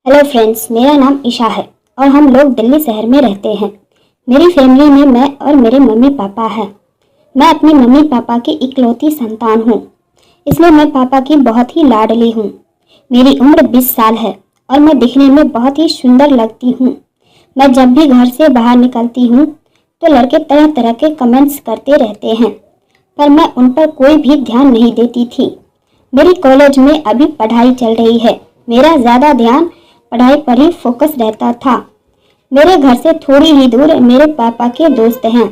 Hello friends, मेरा नाम ईशा है और हम लोग दिल्ली शहर में रहते हैं। मेरी फैमिली में मैं और मेरे मम्मी पापा हैं। मैं अपनी मम्मी पापा की इकलौती संतान हूँ, इसलिए मैं पापा की बहुत ही लाडली हूँ। मेरी उम्र 20 साल है और मैं दिखने में बहुत ही सुंदर लगती हूँ। मैं जब भी घर से बाहर निकलती हूँ तो लड़के तरह तरह के कमेंट्स करते रहते हैं, पर मैं उन पर कोई भी ध्यान नहीं देती थी। मेरी कॉलेज में अभी पढ़ाई चल रही है। मेरा ज़्यादा ध्यान पढ़ाई पर ही फोकस रहता था। मेरे घर से थोड़ी ही दूर मेरे पापा के दोस्त हैं,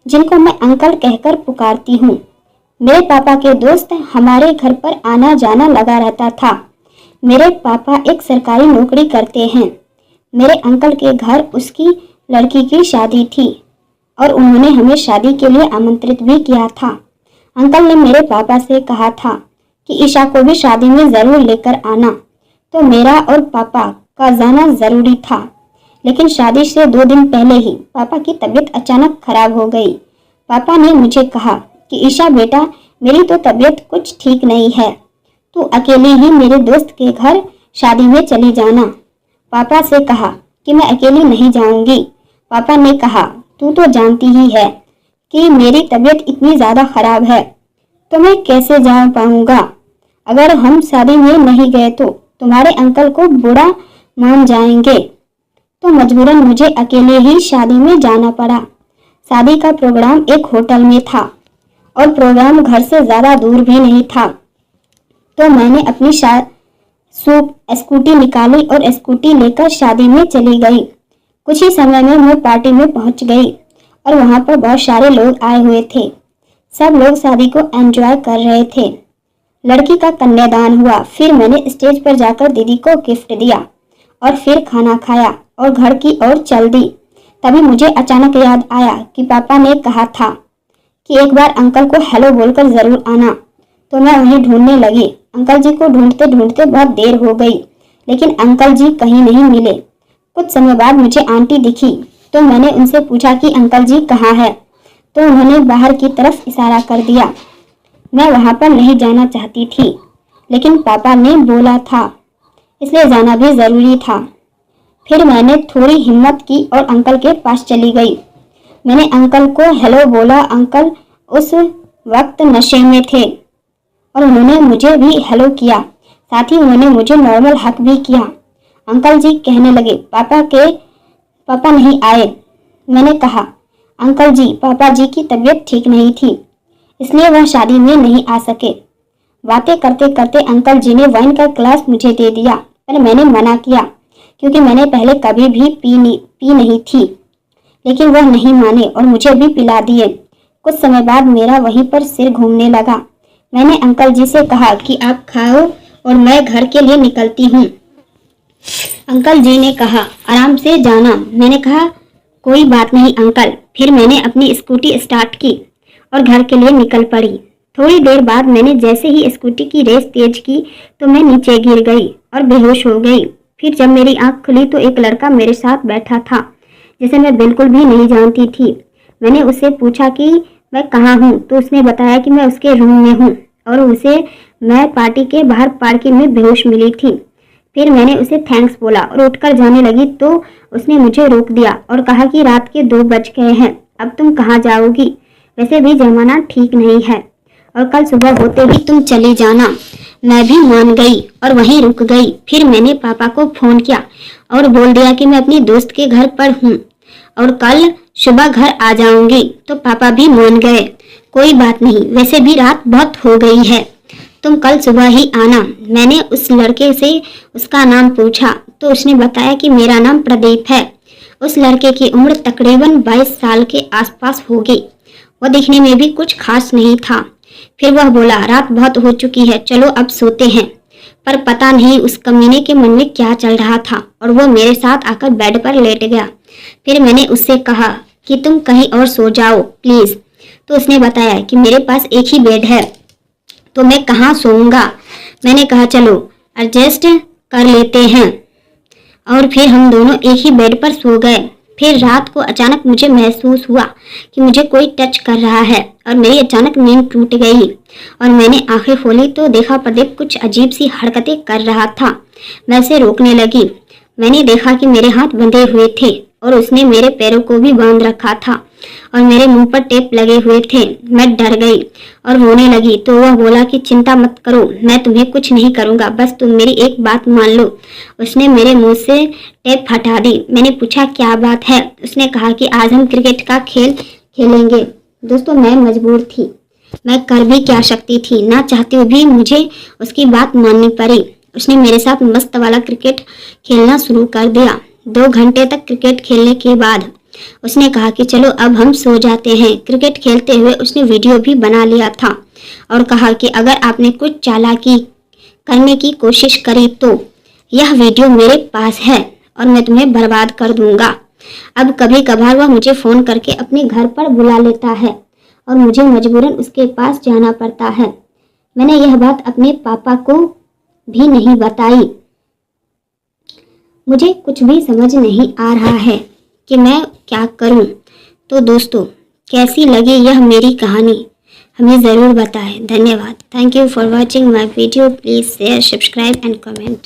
जिनको मैं अंकल कहकर पुकारती हूँ। मेरे पापा के दोस्त हमारे घर पर आना जाना लगा रहता था। मेरे पापा एक सरकारी नौकरी करते हैं। मेरे अंकल के घर उसकी लड़की की शादी थी और उन्होंने हमें शादी के लिए आमंत्रित भी किया था। अंकल ने मेरे पापा से कहा था कि ईशा को भी शादी में ज़रूर लेकर आना, तो मेरा और पापा का जाना ज़रूरी था। लेकिन शादी से 2 दिन पहले ही पापा की तबीयत अचानक खराब हो गई। पापा ने मुझे कहा कि ईशा बेटा, मेरी तो तबीयत कुछ ठीक नहीं है, तू अकेली ही मेरे दोस्त के घर शादी में चली जाना। पापा से कहा कि मैं अकेली नहीं जाऊंगी। पापा ने कहा, तू तो जानती ही है कि मेरी तबीयत इतनी ज़्यादा खराब है, तो मैं कैसे जा पाऊंगा। अगर हम शादी में नहीं गए तो तुम्हारे अंकल को बुरा मान जाएंगे, तो मजबूरन मुझे अकेले ही शादी में जाना पड़ा। शादी का प्रोग्राम एक होटल में था और प्रोग्राम घर से ज़्यादा दूर भी नहीं था, तो मैंने अपनी स्कूटी निकाली और स्कूटी लेकर शादी में चली गई। कुछ ही समय में मैं पार्टी में पहुंच गई और वहां पर बहुत सारे लोग आए हुए थे। सब लोग शादी को एंजॉय कर रहे थे। लड़की का कन्यादान हुआ, फिर मैंने स्टेज पर जाकर दीदी को गिफ्ट दिया और फिर खाना खाया और घर की ओर चल दी। तभी मुझे अचानक याद आया कि पापा ने कहा था कि एक बार अंकल को हेलो बोलकर ज़रूर आना, तो मैं उन्हें ढूंढने लगी। अंकल जी को ढूंढते ढूंढते बहुत देर हो गई, लेकिन अंकल जी कहीं नहीं मिले। कुछ समय बाद मुझे आंटी दिखी, तो मैंने उनसे पूछा कि अंकल जी कहाँ है, तो उन्होंने बाहर की तरफ इशारा कर दिया। मैं वहाँ पर नहीं जाना चाहती थी, लेकिन पापा ने बोला था, इसलिए जाना भी ज़रूरी था। फिर मैंने थोड़ी हिम्मत की और अंकल के पास चली गई। मैंने अंकल को हेलो बोला। अंकल उस वक्त नशे में थे और उन्होंने मुझे भी हेलो किया, साथ ही उन्होंने मुझे नॉर्मल हक भी किया। अंकल जी कहने लगे, पापा नहीं आए। मैंने कहा, अंकल जी, पापा जी की तबीयत ठीक नहीं थी, इसलिए वह शादी में नहीं आ सके। बातें करते करते अंकल जी ने वाइन का ग्लास मुझे दे दिया, पर मैंने मना किया क्योंकि मैंने पहले कभी भी पी नहीं थी। लेकिन वह नहीं माने और मुझे भी पिला दिए। कुछ समय बाद मेरा वहीं पर सिर घूमने लगा। मैंने अंकल जी से कहा कि आप खाओ और मैं घर के लिए निकलती हूँ। अंकल जी ने कहा, आराम से जाना। मैंने कहा, कोई बात नहीं अंकल। फिर मैंने अपनी स्कूटी स्टार्ट की और घर के लिए निकल पड़ी। थोड़ी देर बाद मैंने जैसे ही स्कूटी की रेस तेज की तो मैं नीचे गिर गई और बेहोश हो गई। फिर जब मेरी आंख खुली तो एक लड़का मेरे साथ बैठा था, जिसे मैं बिल्कुल भी नहीं जानती थी। मैंने उससे पूछा कि मैं कहाँ हूँ, तो उसने बताया कि मैं उसके रूम में हूँ और उसे मैं पार्टी के बाहर पार्किंग में बेहोश मिली थी। फिर मैंने उसे थैंक्स बोला और उठकर जाने लगी तो उसने मुझे रोक दिया और कहा कि रात के 2 बज गए हैं, अब तुम कहाँ जाओगी, वैसे भी जमाना ठीक नहीं है और कल सुबह होते ही तुम चली जाना। मैं भी मान गई और वहीं रुक गई। फिर मैंने पापा को फ़ोन किया और बोल दिया कि मैं अपनी दोस्त के घर पर हूँ और कल सुबह घर आ जाऊंगी, तो पापा भी मान गए। कोई बात नहीं, वैसे भी रात बहुत हो गई है, तुम कल सुबह ही आना। मैंने उस लड़के से उसका नाम पूछा तो उसने बताया कि मेरा नाम प्रदीप है। उस लड़के की उम्र तकरीबन 22 साल के आसपास होगी। वह दिखने में भी कुछ खास नहीं था। फिर वह बोला, रात बहुत हो चुकी है, चलो अब सोते हैं। पर पता नहीं उस कमीने के मन में क्या चल रहा था और वो मेरे साथ आकर बेड पर लेट गया। फिर मैंने उससे कहा कि तुम कहीं और सो जाओ प्लीज़, तो उसने बताया कि मेरे पास एक ही बेड है, तो मैं कहाँ सोऊंगा। मैंने कहा, चलो एडजस्ट कर लेते हैं, और फिर हम दोनों एक ही बेड पर सो गए। फिर रात को अचानक मुझे महसूस हुआ कि मुझे कोई टच कर रहा है और मेरी अचानक नींद टूट गई और मैंने आंखें खोली तो देखा प्रदीप कुछ अजीब सी हरकतें कर रहा था। मैं उसे रोकने लगी मैंने देखा कि मेरे हाथ बंधे हुए थे और उसने मेरे पैरों को भी बांध रखा था और मेरे मुंह पर टेप लगे हुए थे। मैं डर गई और रोने लगी तो वह बोला कि चिंता मत करो, मैं तुम्हें कुछ नहीं करूँगा, बस तुम मेरी एक बात मान लो। उसने मेरे मुंह से टेप हटा दी। मैंने पूछा क्या बात है? उसने कहा कि आज हम क्रिकेट का खेल खेलेंगे। दोस्तों, मैं मजबूर थी, मैं कर भी क्या सकती थी, ना चाहती हुई भी मुझे उसकी बात माननी पड़ी। उसने मेरे साथ मस्त वाला क्रिकेट खेलना शुरू कर दिया। 2 घंटे तक क्रिकेट खेलने के बाद उसने कहा कि चलो अब हम सो जाते हैं। क्रिकेट खेलते हुए उसने वीडियो भी बना लिया था और कहा कि अगर आपने कुछ चालाकी करने की कोशिश करी तो यह वीडियो मेरे पास है और मैं तुम्हें बर्बाद कर दूंगा। अब कभी कभार वह मुझे फ़ोन करके अपने घर पर बुला लेता है और मुझे मजबूरन उसके पास जाना पड़ता है। मैंने यह बात अपने पापा को भी नहीं बताई। मुझे कुछ भी समझ नहीं आ रहा है कि मैं क्या करूं। तो दोस्तों, कैसी लगी यह मेरी कहानी हमें ज़रूर बताएं। धन्यवाद। Thank you for watching my video. Please share, subscribe and comment.